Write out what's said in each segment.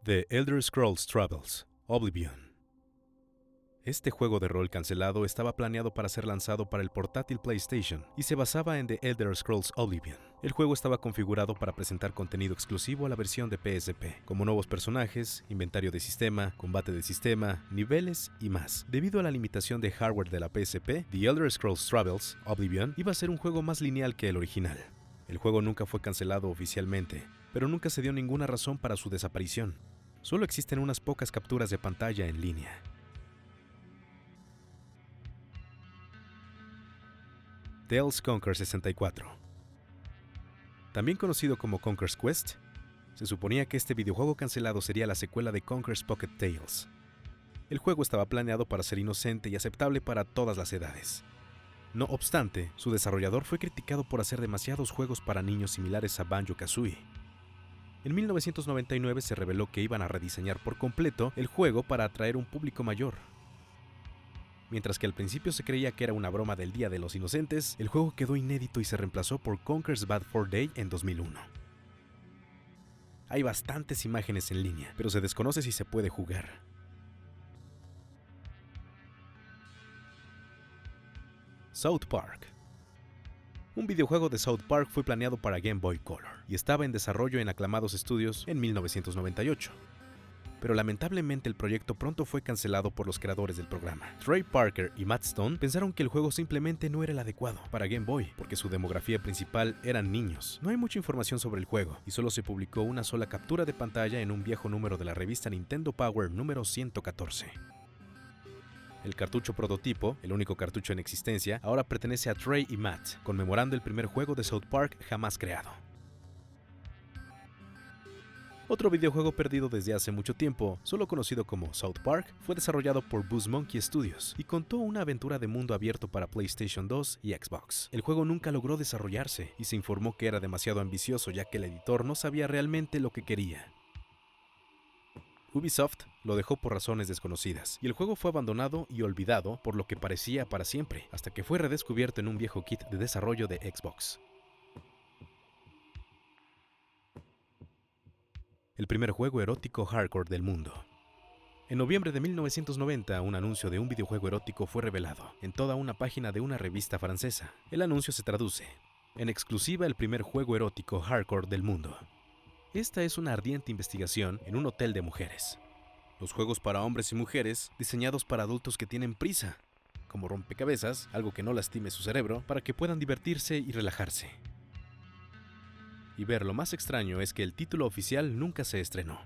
The Elder Scrolls Travels: Oblivion. Este juego de rol cancelado estaba planeado para ser lanzado para el portátil PlayStation y se basaba en The Elder Scrolls Oblivion. El juego estaba configurado para presentar contenido exclusivo a la versión de PSP, como nuevos personajes, inventario de sistema, combate de sistema, niveles y más. Debido a la limitación de hardware de la PSP, The Elder Scrolls Travels: Oblivion iba a ser un juego más lineal que el original. El juego nunca fue cancelado oficialmente, pero nunca se dio ninguna razón para su desaparición. Solo existen unas pocas capturas de pantalla en línea. Tales Conquer 64. También conocido como Conker's Quest, se suponía que este videojuego cancelado sería la secuela de Conker's Pocket Tales. El juego estaba planeado para ser inocente y aceptable para todas las edades. No obstante, su desarrollador fue criticado por hacer demasiados juegos para niños similares a Banjo-Kazooie. En 1999 se reveló que iban a rediseñar por completo el juego para atraer un público mayor. Mientras que al principio se creía que era una broma del Día de los Inocentes, el juego quedó inédito y se reemplazó por Conker's Bad Fur Day en 2001. Hay bastantes imágenes en línea, pero se desconoce si se puede jugar. South Park. Un videojuego de South Park fue planeado para Game Boy Color y estaba en desarrollo en aclamados estudios en 1998. Pero lamentablemente el proyecto pronto fue cancelado por los creadores del programa. Trey Parker y Matt Stone pensaron que el juego simplemente no era el adecuado para Game Boy, porque su demografía principal eran niños. No hay mucha información sobre el juego, y solo se publicó una sola captura de pantalla en un viejo número de la revista Nintendo Power número 114. El cartucho prototipo, el único cartucho en existencia, ahora pertenece a Trey y Matt, conmemorando el primer juego de South Park jamás creado. Otro videojuego perdido desde hace mucho tiempo, solo conocido como South Park, fue desarrollado por Buzz Monkey Studios y contó una aventura de mundo abierto para PlayStation 2 y Xbox. El juego nunca logró desarrollarse y se informó que era demasiado ambicioso ya que el editor no sabía realmente lo que quería. Ubisoft lo dejó por razones desconocidas y el juego fue abandonado y olvidado por lo que parecía para siempre, hasta que fue redescubierto en un viejo kit de desarrollo de Xbox. El primer juego erótico hardcore del mundo. En noviembre de 1990, un anuncio de un videojuego erótico fue revelado en toda una página de una revista francesa. El anuncio se traduce: en exclusiva, el primer juego erótico hardcore del mundo. Esta es una ardiente investigación en un hotel de mujeres. Los juegos para hombres y mujeres, diseñados para adultos que tienen prisa, como rompecabezas, algo que no lastime su cerebro, para que puedan divertirse y relajarse. Y ver lo más extraño es que el título oficial nunca se estrenó.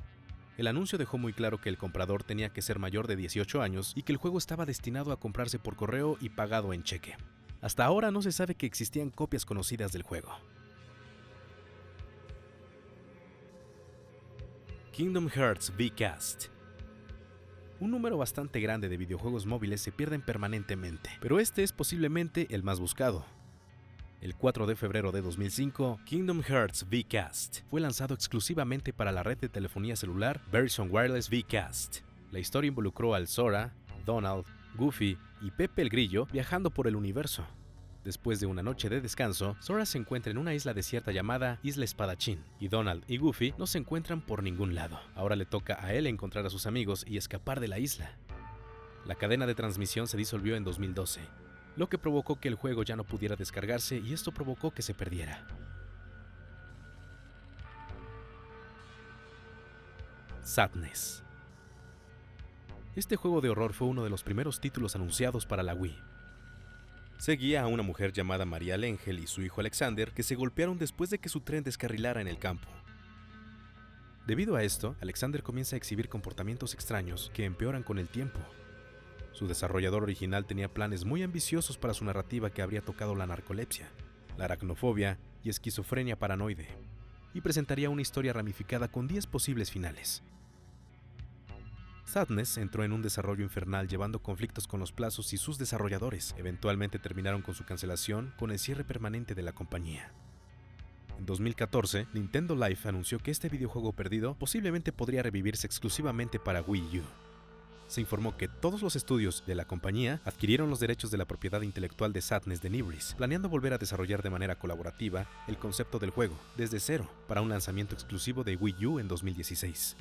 El anuncio dejó muy claro que el comprador tenía que ser mayor de 18 años y que el juego estaba destinado a comprarse por correo y pagado en cheque. Hasta ahora no se sabe que existían copias conocidas del juego. Kingdom Hearts V-Cast. Un número bastante grande de videojuegos móviles se pierden permanentemente, pero este es posiblemente el más buscado. El 4 de febrero de 2005, Kingdom Hearts V-Cast fue lanzado exclusivamente para la red de telefonía celular Verizon Wireless V-Cast. La historia involucró al Sora, Donald, Goofy y Pepe el Grillo viajando por el universo. Después de una noche de descanso, Sora se encuentra en una isla desierta llamada Isla Espadachín, y Donald y Goofy no se encuentran por ningún lado. Ahora le toca a él encontrar a sus amigos y escapar de la isla. La cadena de transmisión se disolvió en 2012. Lo que provocó que el juego ya no pudiera descargarse y esto provocó que se perdiera. Sadness. Este juego de horror fue uno de los primeros títulos anunciados para la Wii. Seguía a una mujer llamada María L'Engel y su hijo Alexander que se golpearon después de que su tren descarrilara en el campo. Debido a esto, Alexander comienza a exhibir comportamientos extraños que empeoran con el tiempo. Su desarrollador original tenía planes muy ambiciosos para su narrativa que habría tocado la narcolepsia, la aracnofobia y esquizofrenia paranoide, y presentaría una historia ramificada con 10 posibles finales. Sadness entró en un desarrollo infernal llevando conflictos con los plazos y sus desarrolladores. Eventualmente terminaron con su cancelación con el cierre permanente de la compañía. En 2014, Nintendo Life anunció que este videojuego perdido posiblemente podría revivirse exclusivamente para Wii U. Se informó que todos los estudios de la compañía adquirieron los derechos de la propiedad intelectual de Sadness de Nibris, planeando volver a desarrollar de manera colaborativa el concepto del juego, desde cero, para un lanzamiento exclusivo de Wii U en 2016.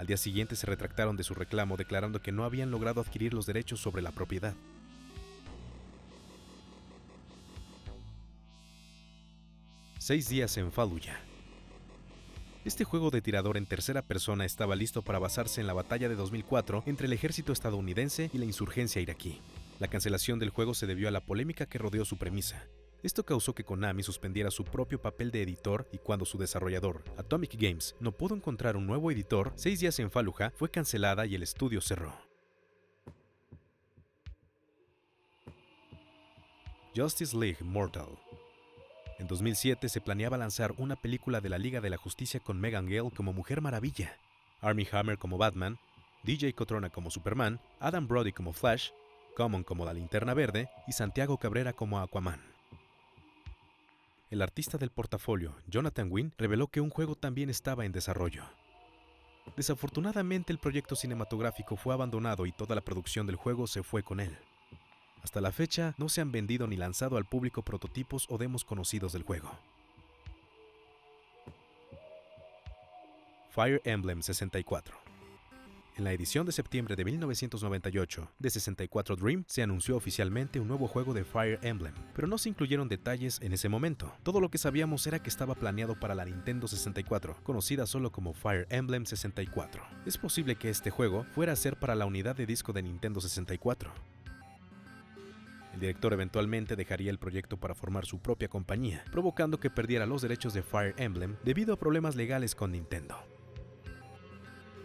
Al día siguiente se retractaron de su reclamo, declarando que no habían logrado adquirir los derechos sobre la propiedad. Seis días en Fallujah. Este juego de tirador en tercera persona estaba listo para basarse en la batalla de 2004 entre el ejército estadounidense y la insurgencia iraquí. La cancelación del juego se debió a la polémica que rodeó su premisa. Esto causó que Konami suspendiera su propio papel de editor, y cuando su desarrollador, Atomic Games, no pudo encontrar un nuevo editor, 6 días en Fallujah fue cancelada y el estudio cerró. Justice League Mortal. En 2007 se planeaba lanzar una película de la Liga de la Justicia con Megan Gale como Mujer Maravilla, Armie Hammer como Batman, DJ Cotrona como Superman, Adam Brody como Flash, Common como la Linterna Verde y Santiago Cabrera como Aquaman. El artista del portafolio, Jonathan Wynn, reveló que un juego también estaba en desarrollo. Desafortunadamente, el proyecto cinematográfico fue abandonado y toda la producción del juego se fue con él. Hasta la fecha, no se han vendido ni lanzado al público prototipos o demos conocidos del juego. Fire Emblem 64. En la edición de septiembre de 1998 de 64 Dream se anunció oficialmente un nuevo juego de Fire Emblem, pero no se incluyeron detalles en ese momento. Todo lo que sabíamos era que estaba planeado para la Nintendo 64, conocida solo como Fire Emblem 64. Es posible que este juego fuera a ser para la unidad de disco de Nintendo 64. El director eventualmente dejaría el proyecto para formar su propia compañía, provocando que perdiera los derechos de Fire Emblem debido a problemas legales con Nintendo.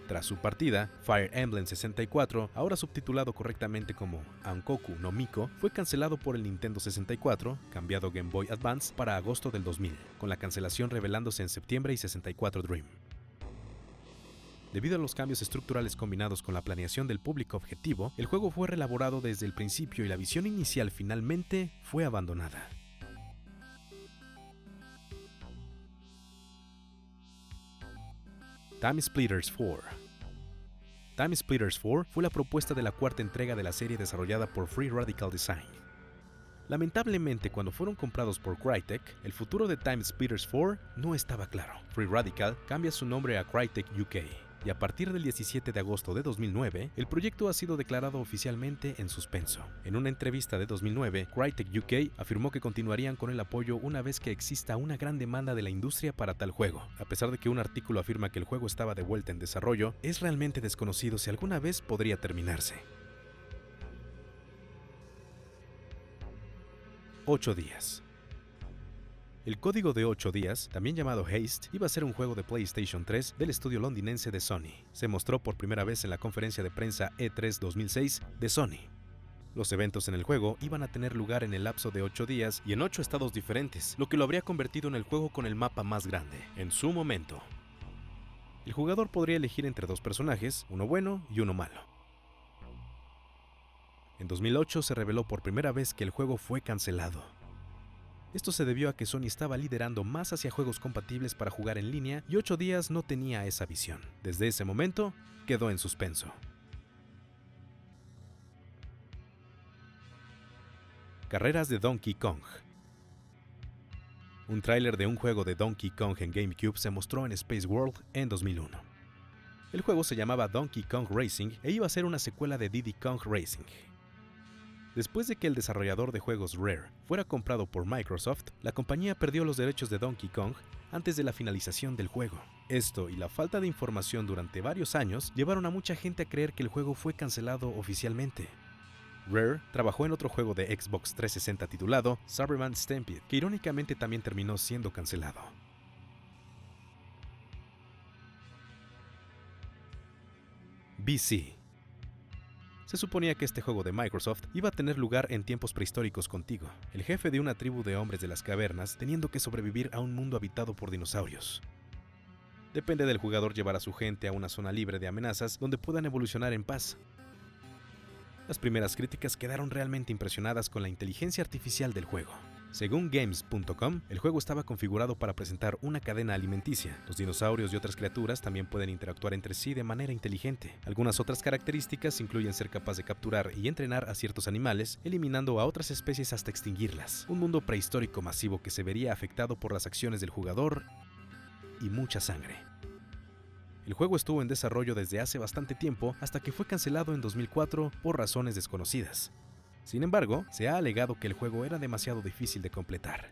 Tras su partida, Fire Emblem 64, ahora subtitulado correctamente como Ankoku no Miko, fue cancelado por el Nintendo 64, cambiado Game Boy Advance para agosto del 2000, con la cancelación revelándose en septiembre y 64 Dream. Debido a los cambios estructurales combinados con la planeación del público objetivo, el juego fue reelaborado desde el principio y la visión inicial finalmente fue abandonada. Time Splitters 4. Time Splitters 4 fue la propuesta de la cuarta entrega de la serie desarrollada por Free Radical Design. Lamentablemente, cuando fueron comprados por Crytek, el futuro de Time Splitters 4 no estaba claro. Free Radical cambia su nombre a Crytek UK, y a partir del 17 de agosto de 2009, el proyecto ha sido declarado oficialmente en suspenso. En una entrevista de 2009, Crytek UK afirmó que continuarían con el apoyo una vez que exista una gran demanda de la industria para tal juego. A pesar de que un artículo afirma que el juego estaba de vuelta en desarrollo, es realmente desconocido si alguna vez podría terminarse. 8 días. El código de 8 días, también llamado Haste, iba a ser un juego de PlayStation 3 del estudio londinense de Sony. Se mostró por primera vez en la conferencia de prensa E3 2006 de Sony. Los eventos en el juego iban a tener lugar en el lapso de 8 días y en 8 estados diferentes, lo que lo habría convertido en el juego con el mapa más grande, en su momento. El jugador podría elegir entre 2 personajes, uno bueno y uno malo. En 2008 se reveló por primera vez que el juego fue cancelado. Esto se debió a que Sony estaba liderando más hacia juegos compatibles para jugar en línea y 8 días no tenía esa visión. Desde ese momento, quedó en suspenso. Carreras de Donkey Kong. Un tráiler de un juego de Donkey Kong en GameCube se mostró en Space World en 2001. El juego se llamaba Donkey Kong Racing e iba a ser una secuela de Diddy Kong Racing. Después de que el desarrollador de juegos Rare fuera comprado por Microsoft, la compañía perdió los derechos de Donkey Kong antes de la finalización del juego. Esto y la falta de información durante varios años llevaron a mucha gente a creer que el juego fue cancelado oficialmente. Rare trabajó en otro juego de Xbox 360 titulado Cyberman Stampede, que irónicamente también terminó siendo cancelado. BC. Se suponía que este juego de Microsoft iba a tener lugar en tiempos prehistóricos contigo, el jefe de una tribu de hombres de las cavernas teniendo que sobrevivir a un mundo habitado por dinosaurios. Depende del jugador llevar a su gente a una zona libre de amenazas donde puedan evolucionar en paz. Las primeras críticas quedaron realmente impresionadas con la inteligencia artificial del juego. Según Games.com, el juego estaba configurado para presentar una cadena alimenticia. Los dinosaurios y otras criaturas también pueden interactuar entre sí de manera inteligente. Algunas otras características incluyen ser capaz de capturar y entrenar a ciertos animales, eliminando a otras especies hasta extinguirlas. Un mundo prehistórico masivo que se vería afectado por las acciones del jugador y mucha sangre. El juego estuvo en desarrollo desde hace bastante tiempo hasta que fue cancelado en 2004 por razones desconocidas. Sin embargo, se ha alegado que el juego era demasiado difícil de completar.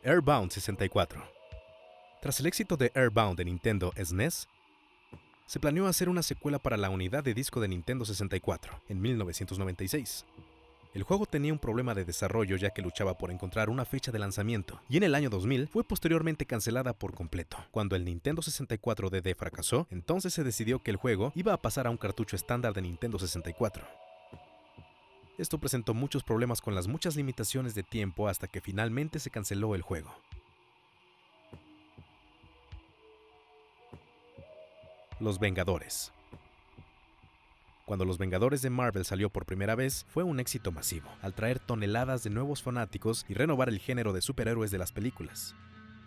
Airbound 64. Tras el éxito de Airbound de Nintendo SNES, se planeó hacer una secuela para la unidad de disco de Nintendo 64 en 1996. El juego tenía un problema de desarrollo ya que luchaba por encontrar una fecha de lanzamiento, y en el año 2000 fue posteriormente cancelada por completo. Cuando el Nintendo 64 DD fracasó, entonces se decidió que el juego iba a pasar a un cartucho estándar de Nintendo 64. Esto presentó muchos problemas con las muchas limitaciones de tiempo hasta que finalmente se canceló el juego. Los Vengadores. Cuando Los Vengadores de Marvel salió por primera vez, fue un éxito masivo, al traer toneladas de nuevos fanáticos y renovar el género de superhéroes de las películas.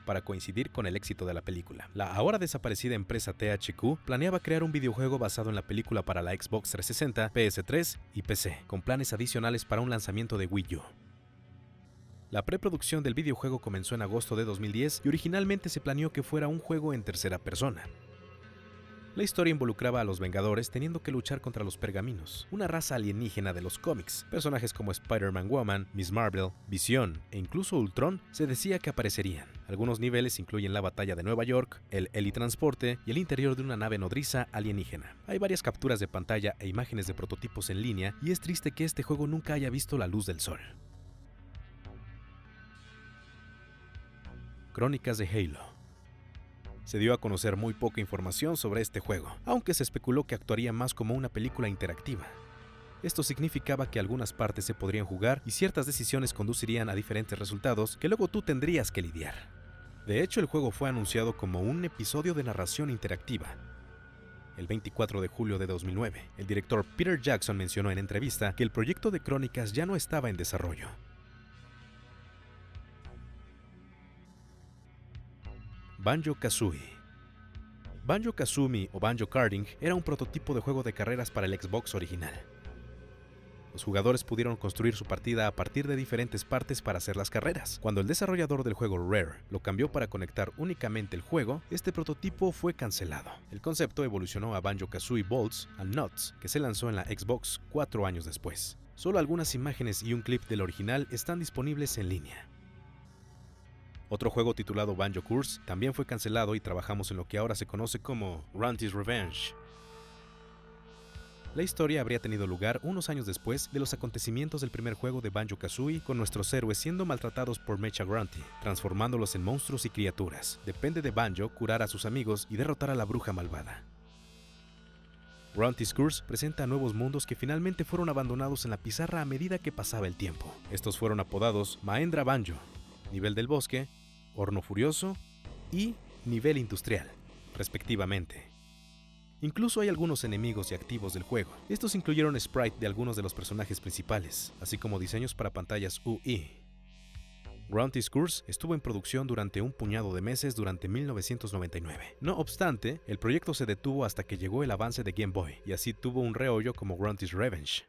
Para coincidir con el éxito de la película, la ahora desaparecida empresa THQ planeaba crear un videojuego basado en la película para la Xbox 360, PS3 y PC, con planes adicionales para un lanzamiento de Wii U. La preproducción del videojuego comenzó en agosto de 2010 y originalmente se planeó que fuera un juego en tercera persona. La historia involucraba a los Vengadores teniendo que luchar contra los Pergaminos, una raza alienígena de los cómics. Personajes como Spider-Man Woman, Miss Marvel, Visión e incluso Ultron se decía que aparecerían. Algunos niveles incluyen la batalla de Nueva York, el helitransporte y el interior de una nave nodriza alienígena. Hay varias capturas de pantalla e imágenes de prototipos en línea y es triste que este juego nunca haya visto la luz del sol. Crónicas de Halo. Se dio a conocer muy poca información sobre este juego, aunque se especuló que actuaría más como una película interactiva. Esto significaba que algunas partes se podrían jugar y ciertas decisiones conducirían a diferentes resultados que luego tú tendrías que lidiar. De hecho, el juego fue anunciado como un episodio de narración interactiva. El 24 de julio de 2009, el director Peter Jackson mencionó en entrevista que el proyecto de Crónicas ya no estaba en desarrollo. Banjo-Kazooie. Banjo-Kazooie o Banjo-Karting era un prototipo de juego de carreras para el Xbox original. Los jugadores pudieron construir su partida a partir de diferentes partes para hacer las carreras. Cuando el desarrollador del juego Rare lo cambió para conectar únicamente el juego, este prototipo fue cancelado. El concepto evolucionó a Banjo-Kazooie Bolts and Nuts, que se lanzó en la Xbox 4 años después. Solo algunas imágenes y un clip del original están disponibles en línea. Otro juego titulado Banjo Curse también fue cancelado y trabajamos en lo que ahora se conoce como Grunty's Revenge. La historia habría tenido lugar unos años después de los acontecimientos del primer juego de Banjo-Kazooie, con nuestros héroes siendo maltratados por Mecha Grunty, transformándolos en monstruos y criaturas. Depende de Banjo curar a sus amigos y derrotar a la bruja malvada. Grunty's Curse presenta nuevos mundos que finalmente fueron abandonados en la pizarra a medida que pasaba el tiempo. Estos fueron apodados Mahendra Banjo, Nivel del Bosque, Horno Furioso y Nivel Industrial, respectivamente. Incluso hay algunos enemigos y activos del juego. Estos incluyeron sprite de algunos de los personajes principales, así como diseños para pantallas UI. Grunty's Curse estuvo en producción durante un puñado de meses durante 1999. No obstante, el proyecto se detuvo hasta que llegó el avance de Game Boy, y así tuvo un rehoyo como Grunty's Revenge.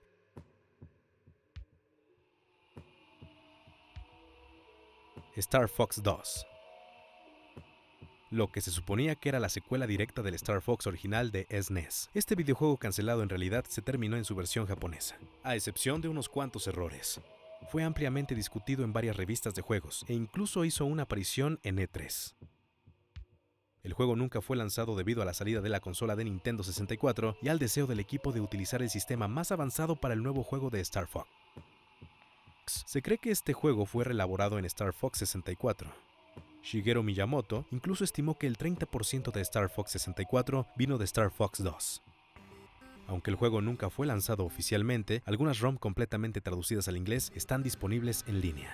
Star Fox 2. Lo que se suponía que era la secuela directa del Star Fox original de SNES. Este videojuego cancelado en realidad se terminó en su versión japonesa, a excepción de unos cuantos errores. Fue ampliamente discutido en varias revistas de juegos e incluso hizo una aparición en E3. El juego nunca fue lanzado debido a la salida de la consola de Nintendo 64 y al deseo del equipo de utilizar el sistema más avanzado para el nuevo juego de Star Fox. Se cree que este juego fue reelaborado en Star Fox 64. Shigeru Miyamoto incluso estimó que el 30% de Star Fox 64 vino de Star Fox 2. Aunque el juego nunca fue lanzado oficialmente, algunas ROM completamente traducidas al inglés están disponibles en línea.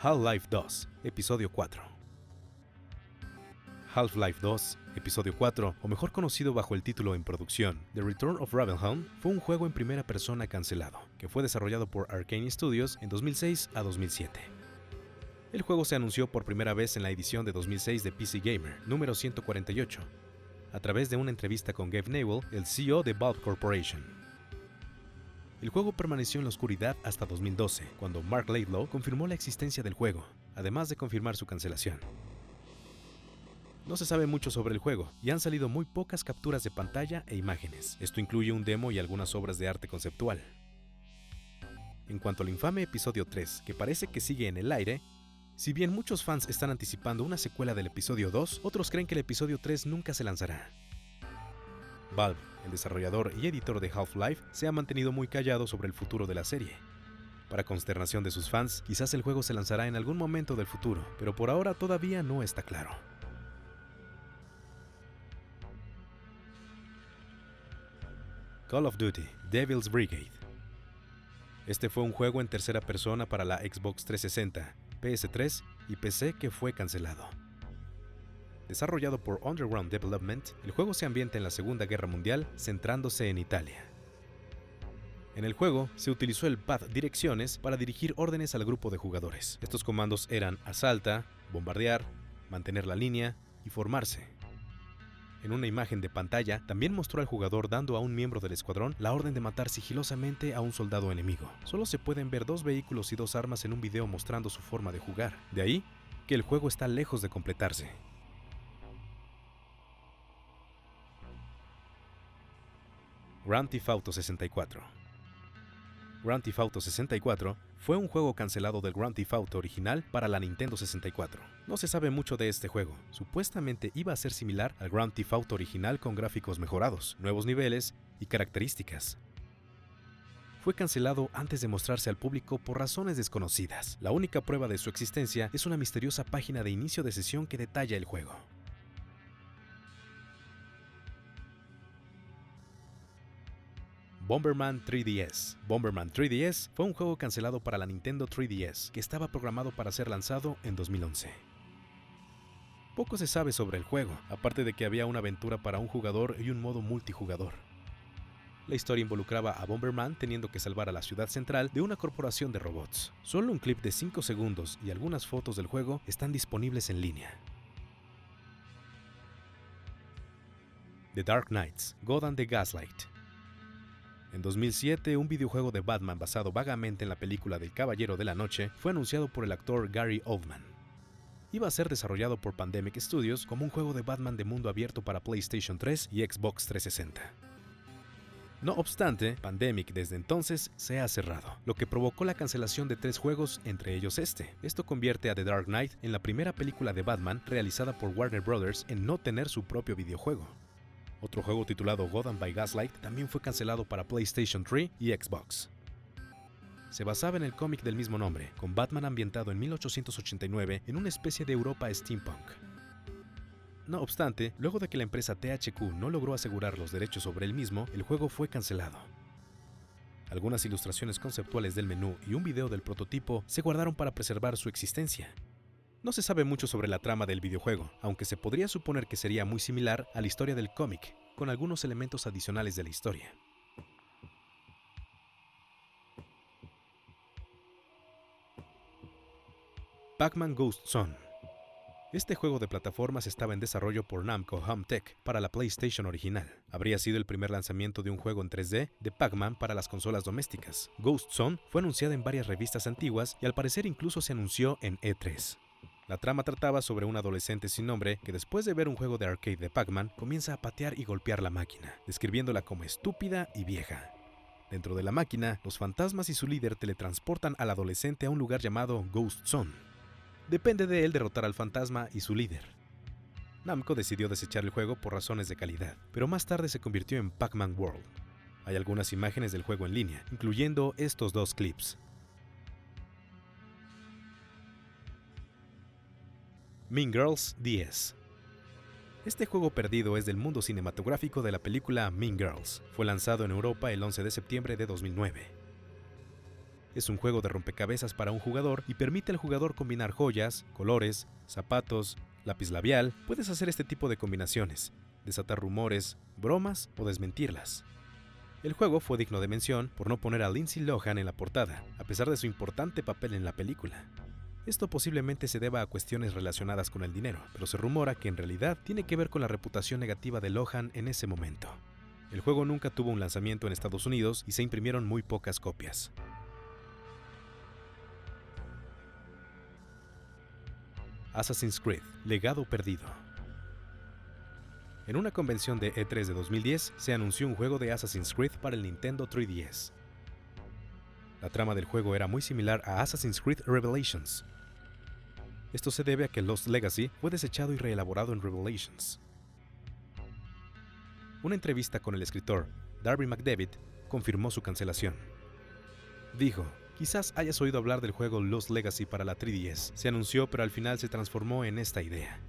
Half-Life 2, Episodio 4. Half-Life 2, Episodio 4, o mejor conocido bajo el título en producción, The Return of Ravenholm, fue un juego en primera persona cancelado, que fue desarrollado por Arkane Studios en 2006 a 2007. El juego se anunció por primera vez en la edición de 2006 de PC Gamer, número 148, a través de una entrevista con Gabe Newell, el CEO de Valve Corporation. El juego permaneció en la oscuridad hasta 2012, cuando Mark Laidlaw confirmó la existencia del juego, además de confirmar su cancelación. No se sabe mucho sobre el juego, y han salido muy pocas capturas de pantalla e imágenes. Esto incluye un demo y algunas obras de arte conceptual. En cuanto al infame episodio 3, que parece que sigue en el aire, si bien muchos fans están anticipando una secuela del episodio 2, otros creen que el episodio 3 nunca se lanzará. Valve, el desarrollador y editor de Half-Life, se ha mantenido muy callado sobre el futuro de la serie. Para consternación de sus fans, quizás el juego se lanzará en algún momento del futuro, pero por ahora todavía no está claro. Call of Duty: Devil's Brigade. Este fue un juego en tercera persona para la Xbox 360, PS3 y PC que fue cancelado. Desarrollado por Underground Development, el juego se ambienta en la Segunda Guerra Mundial, centrándose en Italia. En el juego, se utilizó el pad Direcciones para dirigir órdenes al grupo de jugadores. Estos comandos eran asalta, bombardear, mantener la línea y formarse. En una imagen de pantalla, también mostró al jugador dando a un miembro del escuadrón la orden de matar sigilosamente a un soldado enemigo. Solo se pueden ver 2 vehículos y 2 armas en un video mostrando su forma de jugar. De ahí que el juego está lejos de completarse. Grand Theft Auto 64. Grand Theft Auto 64 fue un juego cancelado del Grand Theft Auto original para la Nintendo 64. No se sabe mucho de este juego. Supuestamente iba a ser similar al Grand Theft Auto original con gráficos mejorados, nuevos niveles y características. Fue cancelado antes de mostrarse al público por razones desconocidas. La única prueba de su existencia es una misteriosa página de inicio de sesión que detalla el juego. Bomberman 3DS. Bomberman 3DS fue un juego cancelado para la Nintendo 3DS, que estaba programado para ser lanzado en 2011. Poco se sabe sobre el juego, aparte de que había una aventura para un jugador y un modo multijugador. La historia involucraba a Bomberman teniendo que salvar a la ciudad central de una corporación de robots. Solo un clip de 5 segundos y algunas fotos del juego están disponibles en línea. The Dark Knights: God and the Gaslight. En 2007, un videojuego de Batman basado vagamente en la película del Caballero de la Noche fue anunciado por el actor Gary Oldman. Iba a ser desarrollado por Pandemic Studios como un juego de Batman de mundo abierto para PlayStation 3 y Xbox 360. No obstante, Pandemic desde entonces se ha cerrado, lo que provocó la cancelación de 3 juegos, entre ellos este. Esto convierte a The Dark Knight en la primera película de Batman realizada por Warner Bros. En no tener su propio videojuego. Otro juego titulado Gotham by Gaslight también fue cancelado para PlayStation 3 y Xbox. Se basaba en el cómic del mismo nombre, con Batman ambientado en 1889 en una especie de Europa steampunk. No obstante, luego de que la empresa THQ no logró asegurar los derechos sobre el mismo, el juego fue cancelado. Algunas ilustraciones conceptuales del menú y un video del prototipo se guardaron para preservar su existencia. No se sabe mucho sobre la trama del videojuego, aunque se podría suponer que sería muy similar a la historia del cómic, con algunos elementos adicionales de la historia. Pac-Man Ghost Zone. Este juego de plataformas estaba en desarrollo por Namco Home Tech para la PlayStation original. Habría sido el primer lanzamiento de un juego en 3D de Pac-Man para las consolas domésticas. Ghost Zone fue anunciada en varias revistas antiguas y al parecer incluso se anunció en E3. La trama trataba sobre un adolescente sin nombre que después de ver un juego de arcade de Pac-Man comienza a patear y golpear la máquina, describiéndola como estúpida y vieja. Dentro de la máquina, los fantasmas y su líder teletransportan al adolescente a un lugar llamado Ghost Zone. Depende de él derrotar al fantasma y su líder. Namco decidió desechar el juego por razones de calidad, pero más tarde se convirtió en Pac-Man World. Hay algunas imágenes del juego en línea, incluyendo estos 2 clips. Mean Girls 10. Este juego perdido es del mundo cinematográfico de la película Mean Girls. Fue lanzado en Europa el 11 de septiembre de 2009. Es un juego de rompecabezas para un jugador y permite al jugador combinar joyas, colores, zapatos, lápiz labial. Puedes hacer este tipo de combinaciones, desatar rumores, bromas o desmentirlas. El juego fue digno de mención por no poner a Lindsay Lohan en la portada, a pesar de su importante papel en la película. Esto posiblemente se deba a cuestiones relacionadas con el dinero, pero se rumora que en realidad tiene que ver con la reputación negativa de Lohan en ese momento. El juego nunca tuvo un lanzamiento en Estados Unidos y se imprimieron muy pocas copias. Assassin's Creed: Legado perdido. En una convención de E3 de 2010 se anunció un juego de Assassin's Creed para el Nintendo 3DS. La trama del juego era muy similar a Assassin's Creed Revelations. Esto se debe a que Lost Legacy fue desechado y reelaborado en Revelations. Una entrevista con el escritor Darby McDevitt confirmó su cancelación. Dijo: quizás hayas oído hablar del juego Lost Legacy para la 3DS. Se anunció, pero al final se transformó en esta idea.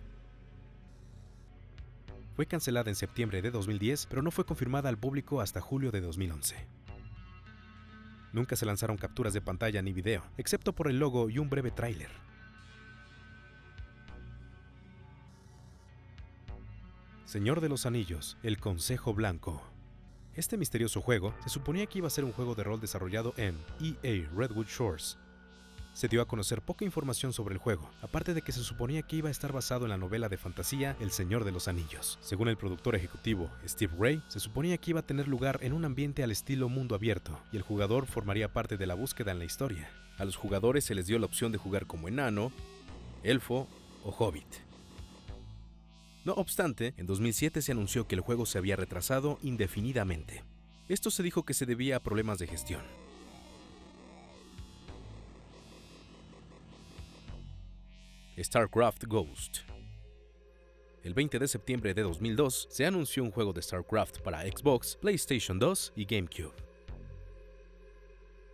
Fue cancelada en septiembre de 2010, pero no fue confirmada al público hasta julio de 2011. Nunca se lanzaron capturas de pantalla ni video, excepto por el logo y un breve tráiler. Señor de los Anillos: El Consejo Blanco. Este misterioso juego se suponía que iba a ser un juego de rol desarrollado en EA Redwood Shores. Se dio a conocer poca información sobre el juego, aparte de que se suponía que iba a estar basado en la novela de fantasía El Señor de los Anillos. Según el productor ejecutivo Steve Ray, se suponía que iba a tener lugar en un ambiente al estilo mundo abierto, y el jugador formaría parte de la búsqueda en la historia. A los jugadores se les dio la opción de jugar como enano, elfo o hobbit. No obstante, en 2007 se anunció que el juego se había retrasado indefinidamente. Esto se dijo que se debía a problemas de gestión. StarCraft Ghost. El 20 de septiembre de 2002 se anunció un juego de StarCraft para Xbox, PlayStation 2 y GameCube.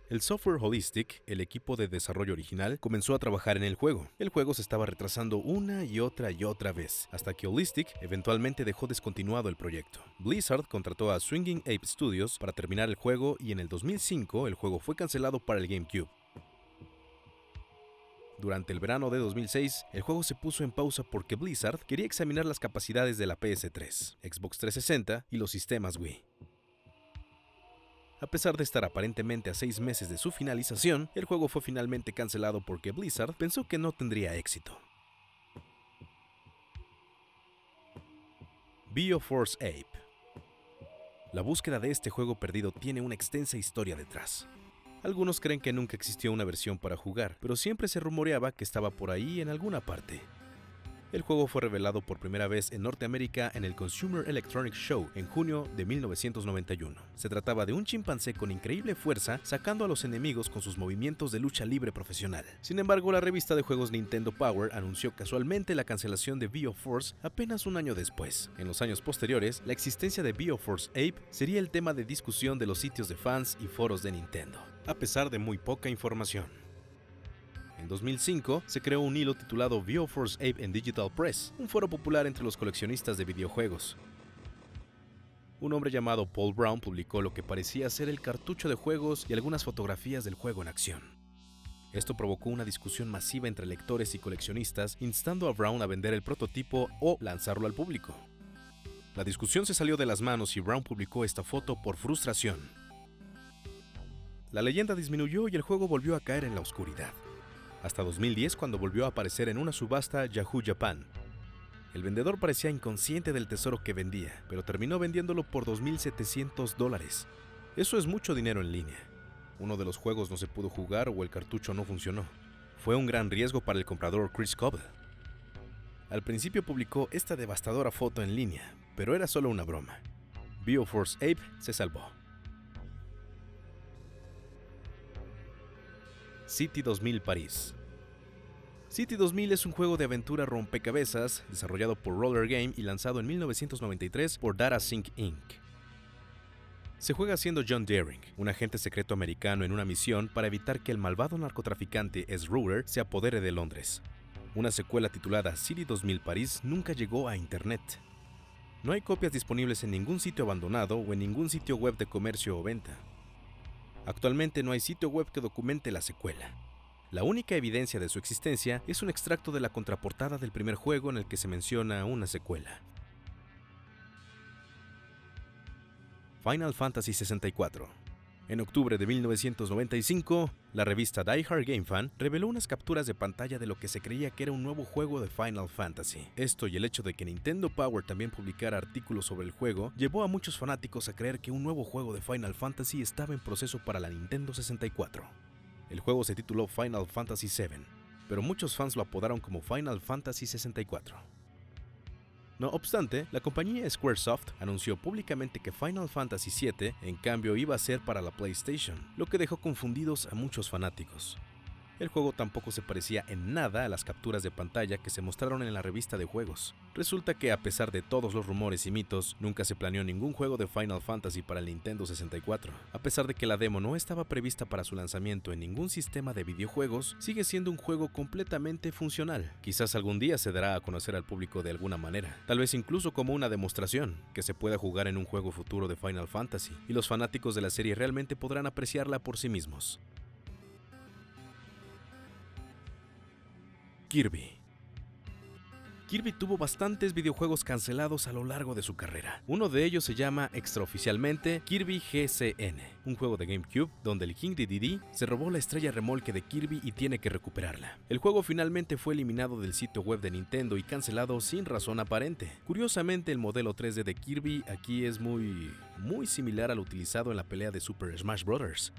El Software Holistic, el equipo de desarrollo original, comenzó a trabajar en el juego. El juego se estaba retrasando una y otra vez, hasta que Holistic eventualmente dejó descontinuado el proyecto. Blizzard contrató a Swinging Ape Studios para terminar el juego y en el 2005 el juego fue cancelado para el GameCube. Durante el verano de 2006, el juego se puso en pausa porque Blizzard quería examinar las capacidades de la PS3, Xbox 360 y los sistemas Wii. A pesar de estar aparentemente a 6 meses de su finalización, el juego fue finalmente cancelado porque Blizzard pensó que no tendría éxito. BioForce Ape. La búsqueda de este juego perdido tiene una extensa historia detrás. Algunos creen que nunca existió una versión para jugar, pero siempre se rumoreaba que estaba por ahí en alguna parte. El juego fue revelado por primera vez en Norteamérica en el Consumer Electronics Show en junio de 1991. Se trataba de un chimpancé con increíble fuerza sacando a los enemigos con sus movimientos de lucha libre profesional. Sin embargo, la revista de juegos Nintendo Power anunció casualmente la cancelación de BioForce apenas un año después. En los años posteriores, la existencia de BioForce Ape sería el tema de discusión de los sitios de fans y foros de Nintendo, a pesar de muy poca información. En 2005 se creó un hilo titulado BioForce Ape en Digital Press, un foro popular entre los coleccionistas de videojuegos. Un hombre llamado Paul Brown publicó lo que parecía ser el cartucho de juegos y algunas fotografías del juego en acción. Esto provocó una discusión masiva entre lectores y coleccionistas, instando a Brown a vender el prototipo o lanzarlo al público. La discusión se salió de las manos y Brown publicó esta foto por frustración. La leyenda disminuyó y el juego volvió a caer en la oscuridad. Hasta 2010, cuando volvió a aparecer en una subasta Yahoo Japan. El vendedor parecía inconsciente del tesoro que vendía, pero terminó vendiéndolo por $2,700. Eso es mucho dinero en línea. Uno de los juegos no se pudo jugar o el cartucho no funcionó. Fue un gran riesgo para el comprador Chris Coble. Al principio publicó esta devastadora foto en línea, pero era solo una broma. BioForce Ape se salvó. City 2000 París. City 2000 es un juego de aventura rompecabezas desarrollado por Roller Game y lanzado en 1993 por DataSync Inc. Se juega siendo John Deering, un agente secreto americano en una misión para evitar que el malvado narcotraficante S. Ruler se apodere de Londres. Una secuela titulada City 2000 París nunca llegó a Internet. No hay copias disponibles en ningún sitio abandonado o en ningún sitio web de comercio o venta. Actualmente no hay sitio web que documente la secuela. La única evidencia de su existencia es un extracto de la contraportada del primer juego en el que se menciona una secuela. Final Fantasy 64. En octubre de 1995, la revista Die Hard Game Fan reveló unas capturas de pantalla de lo que se creía que era un nuevo juego de Final Fantasy. Esto y el hecho de que Nintendo Power también publicara artículos sobre el juego llevó a muchos fanáticos a creer que un nuevo juego de Final Fantasy estaba en proceso para la Nintendo 64. El juego se tituló Final Fantasy VII, pero muchos fans lo apodaron como Final Fantasy 64. No obstante, la compañía Squaresoft anunció públicamente que Final Fantasy VII, en cambio, iba a ser para la PlayStation, lo que dejó confundidos a muchos fanáticos. El juego tampoco se parecía en nada a las capturas de pantalla que se mostraron en la revista de juegos. Resulta que, a pesar de todos los rumores y mitos, nunca se planeó ningún juego de Final Fantasy para el Nintendo 64. A pesar de que la demo no estaba prevista para su lanzamiento en ningún sistema de videojuegos, sigue siendo un juego completamente funcional. Quizás algún día se dará a conocer al público de alguna manera, tal vez incluso como una demostración, que se pueda jugar en un juego futuro de Final Fantasy, y los fanáticos de la serie realmente podrán apreciarla por sí mismos. Kirby. Kirby tuvo bastantes videojuegos cancelados a lo largo de su carrera. Uno de ellos se llama extraoficialmente Kirby GCN, un juego de GameCube donde el King Dedede se robó la estrella remolque de Kirby y tiene que recuperarla. El juego finalmente fue eliminado del sitio web de Nintendo y cancelado sin razón aparente. Curiosamente, el modelo 3D de Kirby aquí es muy similar al utilizado en la pelea de Super Smash Bros.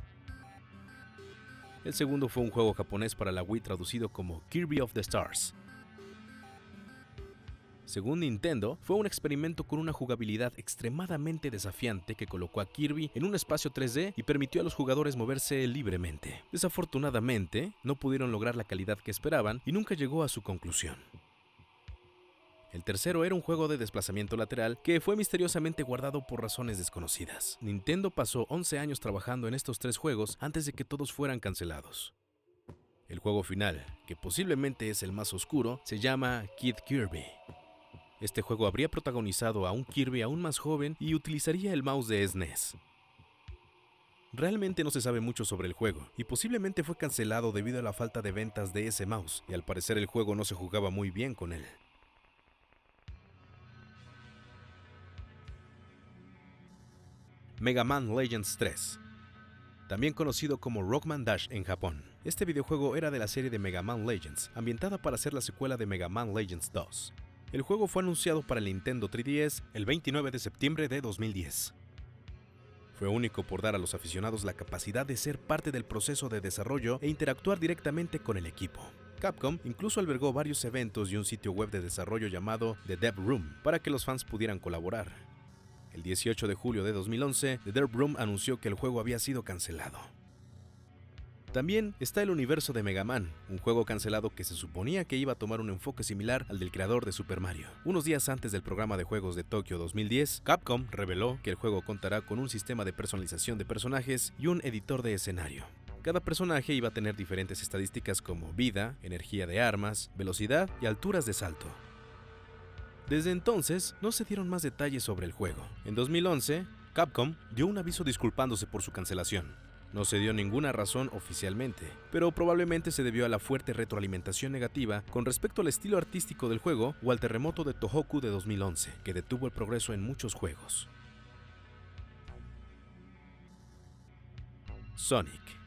El segundo fue un juego japonés para la Wii traducido como Kirby of the Stars. Según Nintendo, fue un experimento con una jugabilidad extremadamente desafiante que colocó a Kirby en un espacio 3D y permitió a los jugadores moverse libremente. Desafortunadamente, no pudieron lograr la calidad que esperaban y nunca llegó a su conclusión. El tercero era un juego de desplazamiento lateral que fue misteriosamente guardado por razones desconocidas. Nintendo pasó 11 años trabajando en estos tres juegos antes de que todos fueran cancelados. El juego final, que posiblemente es el más oscuro, se llama Kid Kirby. Este juego habría protagonizado a un Kirby aún más joven y utilizaría el mouse de SNES. Realmente no se sabe mucho sobre el juego, y posiblemente fue cancelado debido a la falta de ventas de ese mouse, y al parecer el juego no se jugaba muy bien con él. Mega Man Legends 3, también conocido como Rockman Dash en Japón. Este videojuego era de la serie de Mega Man Legends, ambientada para ser la secuela de Mega Man Legends 2. El juego fue anunciado para el Nintendo 3DS el 29 de septiembre de 2010. Fue único por dar a los aficionados la capacidad de ser parte del proceso de desarrollo e interactuar directamente con el equipo. Capcom incluso albergó varios eventos y un sitio web de desarrollo llamado The Dev Room para que los fans pudieran colaborar. El 18 de julio de 2011, The Dev Room anunció que el juego había sido cancelado. También está el universo de Mega Man, un juego cancelado que se suponía que iba a tomar un enfoque similar al del creador de Super Mario. Unos días antes del programa de juegos de Tokio 2010, Capcom reveló que el juego contará con un sistema de personalización de personajes y un editor de escenario. Cada personaje iba a tener diferentes estadísticas como vida, energía de armas, velocidad y alturas de salto. Desde entonces, no se dieron más detalles sobre el juego. En 2011, Capcom dio un aviso disculpándose por su cancelación. No se dio ninguna razón oficialmente, pero probablemente se debió a la fuerte retroalimentación negativa con respecto al estilo artístico del juego o al terremoto de Tohoku de 2011, que detuvo el progreso en muchos juegos. Sonic.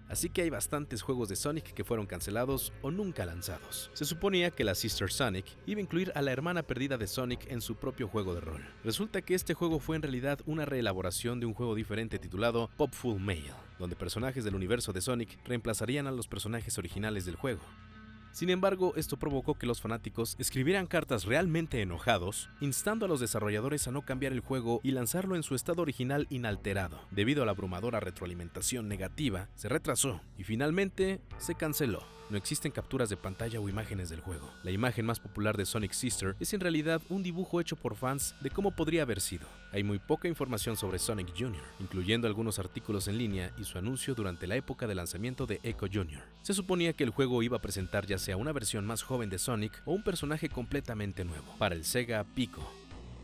Así que hay bastantes juegos de Sonic que fueron cancelados o nunca lanzados. Se suponía que la Sister Sonic iba a incluir a la hermana perdida de Sonic en su propio juego de rol. Resulta que este juego fue en realidad una reelaboración de un juego diferente titulado Popful Mail, donde personajes del universo de Sonic reemplazarían a los personajes originales del juego. Sin embargo, esto provocó que los fanáticos escribieran cartas realmente enojados, instando a los desarrolladores a no cambiar el juego y lanzarlo en su estado original inalterado. Debido a la abrumadora retroalimentación negativa, se retrasó y finalmente se canceló. No existen capturas de pantalla o imágenes del juego. La imagen más popular de Sonic Sister es en realidad un dibujo hecho por fans de cómo podría haber sido. Hay muy poca información sobre Sonic Jr., incluyendo algunos artículos en línea y su anuncio durante la época de lanzamiento de Echo Jr. Se suponía que el juego iba a presentar ya sea una versión más joven de Sonic o un personaje completamente nuevo para el Sega Pico.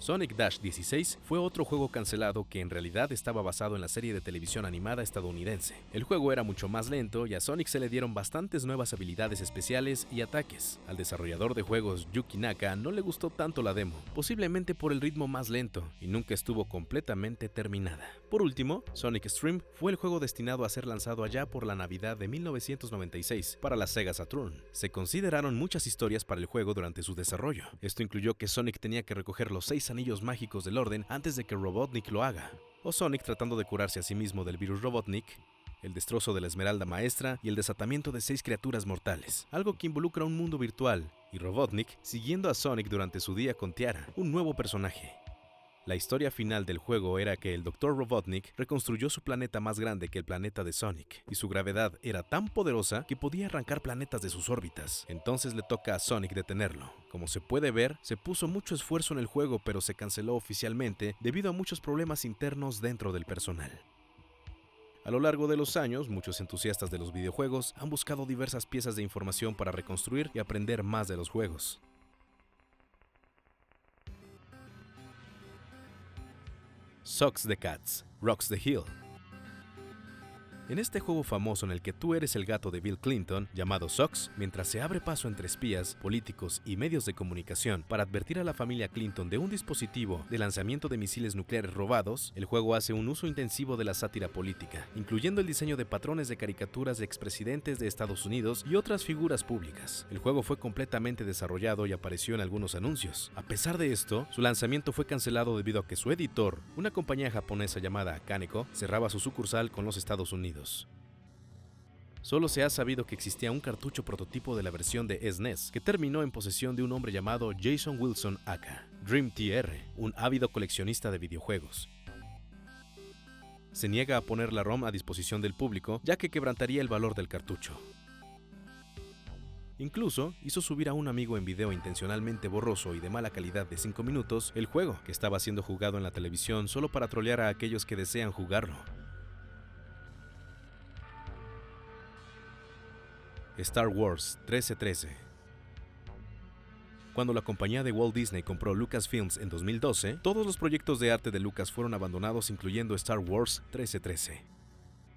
Sonic Dash 16 fue otro juego cancelado que en realidad estaba basado en la serie de televisión animada estadounidense. El juego era mucho más lento y a Sonic se le dieron bastantes nuevas habilidades especiales y ataques. Al desarrollador de juegos Yuki Naka no le gustó tanto la demo, posiblemente por el ritmo más lento, y nunca estuvo completamente terminada. Por último, Sonic Stream fue el juego destinado a ser lanzado allá por la Navidad de 1996 para la Sega Saturn. Se consideraron muchas historias para el juego durante su desarrollo. Esto incluyó que Sonic tenía que recoger los 6 anillos mágicos del orden antes de que Robotnik lo haga, o Sonic tratando de curarse a sí mismo del virus Robotnik, el destrozo de la Esmeralda Maestra y el desatamiento de 6 criaturas mortales, algo que involucra un mundo virtual, y Robotnik siguiendo a Sonic durante su día con Tiara, un nuevo personaje. La historia final del juego era que el Dr. Robotnik reconstruyó su planeta más grande que el planeta de Sonic, y su gravedad era tan poderosa que podía arrancar planetas de sus órbitas. Entonces le toca a Sonic detenerlo. Como se puede ver, se puso mucho esfuerzo en el juego, pero se canceló oficialmente debido a muchos problemas internos dentro del personal. A lo largo de los años, muchos entusiastas de los videojuegos han buscado diversas piezas de información para reconstruir y aprender más de los juegos. Sox the Cats, Rocks the Hill. En este juego famoso en el que tú eres el gato de Bill Clinton, llamado Sox, mientras se abre paso entre espías, políticos y medios de comunicación para advertir a la familia Clinton de un dispositivo de lanzamiento de misiles nucleares robados, el juego hace un uso intensivo de la sátira política, incluyendo el diseño de patrones de caricaturas de expresidentes de Estados Unidos y otras figuras públicas. El juego fue completamente desarrollado y apareció en algunos anuncios. A pesar de esto, su lanzamiento fue cancelado debido a que su editor, una compañía japonesa llamada Kaneko, cerraba su sucursal con los Estados Unidos. Solo se ha sabido que existía un cartucho prototipo de la versión de SNES que terminó en posesión de un hombre llamado Jason Wilson aka Dream TR, un ávido coleccionista de videojuegos. Se niega a poner la ROM a disposición del público ya que quebrantaría el valor del cartucho. Incluso hizo subir a un amigo en video intencionalmente borroso y de mala calidad de 5 minutos el juego, que estaba siendo jugado en la televisión solo para trolear a aquellos que desean jugarlo. Star Wars 1313. Cuando la compañía de Walt Disney compró Lucasfilms en 2012, todos los proyectos de arte de Lucas fueron abandonados, incluyendo Star Wars 1313.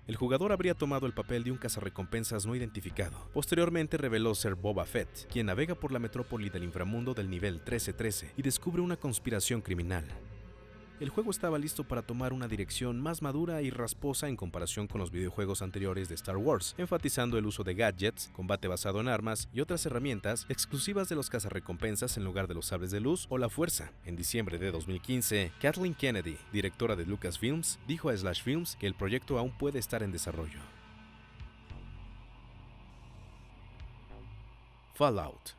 El jugador habría tomado el papel de un cazarrecompensas no identificado. Posteriormente reveló ser Boba Fett, quien navega por la metrópoli del inframundo del nivel 1313 y descubre una conspiración criminal. El juego estaba listo para tomar una dirección más madura y rasposa en comparación con los videojuegos anteriores de Star Wars, enfatizando el uso de gadgets, combate basado en armas y otras herramientas exclusivas de los cazarrecompensas en lugar de los sables de luz o la fuerza. En diciembre de 2015, Kathleen Kennedy, directora de Lucasfilms, dijo a Slash Films que el proyecto aún puede estar en desarrollo. Fallout.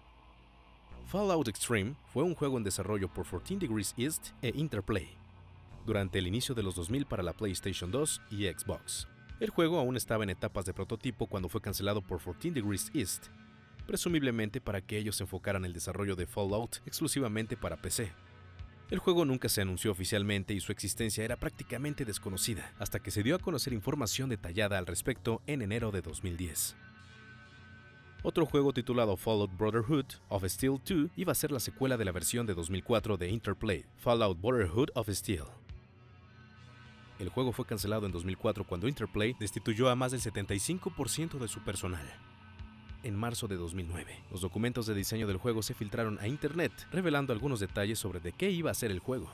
Fallout Extreme fue un juego en desarrollo por 14 Degrees East e Interplay durante el inicio de los 2000 para la PlayStation 2 y Xbox. El juego aún estaba en etapas de prototipo cuando fue cancelado por 14 Degrees East, presumiblemente para que ellos enfocaran el desarrollo de Fallout exclusivamente para PC. El juego nunca se anunció oficialmente y su existencia era prácticamente desconocida, hasta que se dio a conocer información detallada al respecto en enero de 2010. Otro juego titulado Fallout Brotherhood of Steel 2 iba a ser la secuela de la versión de 2004 de Interplay, Fallout Brotherhood of Steel. El juego fue cancelado en 2004 cuando Interplay destituyó a más del 75% de su personal. En marzo de 2009, los documentos de diseño del juego se filtraron a internet, revelando algunos detalles sobre de qué iba a ser el juego.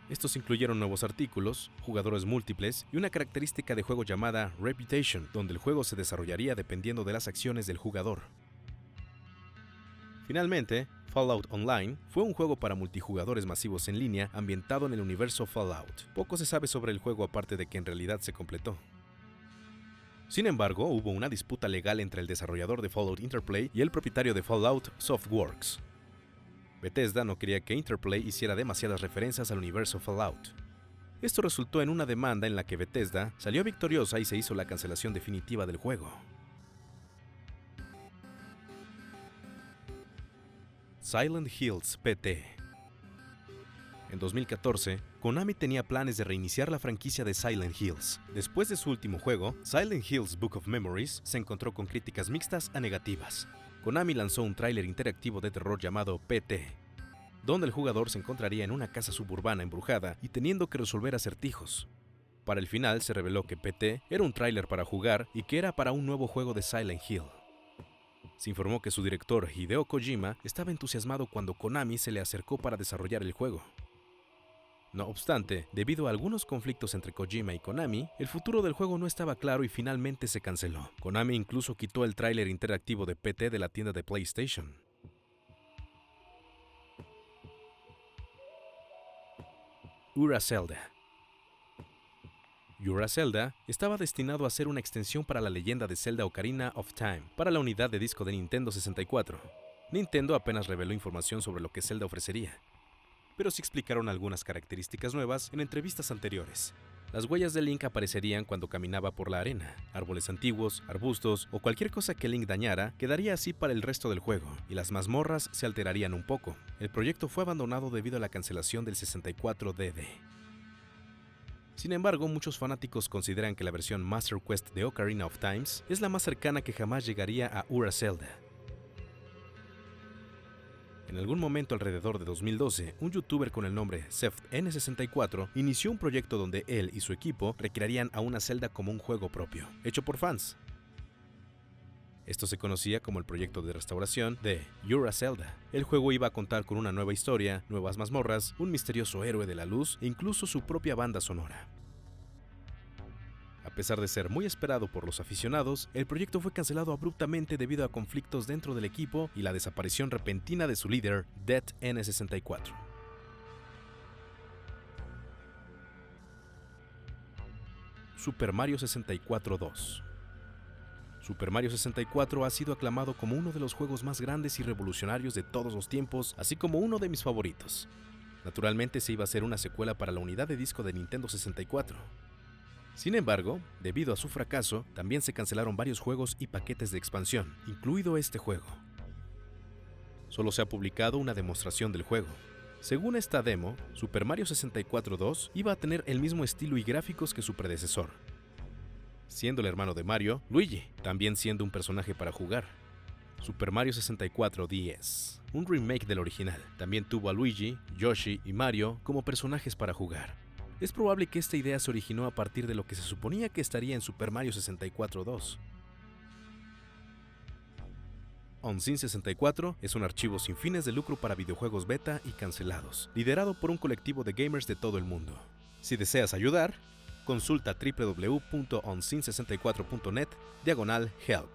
Estos incluyeron nuevos artículos, jugadores múltiples y una característica de juego llamada Reputation, donde el juego se desarrollaría dependiendo de las acciones del jugador. Finalmente, Fallout Online fue un juego para multijugadores masivos en línea ambientado en el universo Fallout. Poco se sabe sobre el juego aparte de que en realidad se completó. Sin embargo, hubo una disputa legal entre el desarrollador de Fallout Interplay y el propietario de Fallout Softworks. Bethesda no quería que Interplay hiciera demasiadas referencias al universo Fallout. Esto resultó en una demanda en la que Bethesda salió victoriosa y se hizo la cancelación definitiva del juego. Silent Hills PT. En 2014, Konami tenía planes de reiniciar la franquicia de Silent Hills. Después de su último juego, Silent Hills Book of Memories se encontró con críticas mixtas a negativas. Konami lanzó un tráiler interactivo de terror llamado PT. donde el jugador se encontraría en una casa suburbana embrujada y teniendo que resolver acertijos. Para el final se reveló que PT era un tráiler para jugar y que era para un nuevo juego de Silent Hill. Se informó que su director, Hideo Kojima, estaba entusiasmado cuando Konami se le acercó para desarrollar el juego. No obstante, debido a algunos conflictos entre Kojima y Konami, el futuro del juego no estaba claro y finalmente se canceló. Konami incluso quitó el tráiler interactivo de PT de la tienda de PlayStation. Ura Zelda. Ura Zelda estaba destinado a ser una extensión para la leyenda de Zelda Ocarina of Time para la unidad de disco de Nintendo 64. Nintendo apenas reveló información sobre lo que Zelda ofrecería, pero sí explicaron algunas características nuevas en entrevistas anteriores. Las huellas de Link aparecerían cuando caminaba por la arena. Árboles antiguos, arbustos o cualquier cosa que Link dañara quedaría así para el resto del juego, y las mazmorras se alterarían un poco. El proyecto fue abandonado debido a la cancelación del 64DD. Sin embargo, muchos fanáticos consideran que la versión Master Quest de Ocarina of Times es la más cercana que jamás llegaría a Ura Zelda. En algún momento alrededor de 2012, un youtuber con el nombre CeftN64 inició un proyecto donde él y su equipo recrearían a una Zelda como un juego propio, hecho por fans. Esto se conocía como el proyecto de restauración de Ura Zelda. El juego iba a contar con una nueva historia, nuevas mazmorras, un misterioso héroe de la luz e incluso su propia banda sonora. A pesar de ser muy esperado por los aficionados, el proyecto fue cancelado abruptamente debido a conflictos dentro del equipo y la desaparición repentina de su líder, Det N64. Super Mario 64 2. Super Mario 64 ha sido aclamado como uno de los juegos más grandes y revolucionarios de todos los tiempos, así como uno de mis favoritos. Naturalmente se iba a hacer una secuela para la unidad de disco de Nintendo 64. Sin embargo, debido a su fracaso, también se cancelaron varios juegos y paquetes de expansión, incluido este juego. Solo se ha publicado una demostración del juego. Según esta demo, Super Mario 64 2 iba a tener el mismo estilo y gráficos que su predecesor, siendo el hermano de Mario, Luigi, también siendo un personaje para jugar. Super Mario 64 DS, un remake del original, también tuvo a Luigi, Yoshi y Mario como personajes para jugar. Es probable que esta idea se originó a partir de lo que se suponía que estaría en Super Mario 64 2. Unseen 64 es un archivo sin fines de lucro para videojuegos beta y cancelados, liderado por un colectivo de gamers de todo el mundo. Si deseas ayudar, consulta www.unseen64.net/help.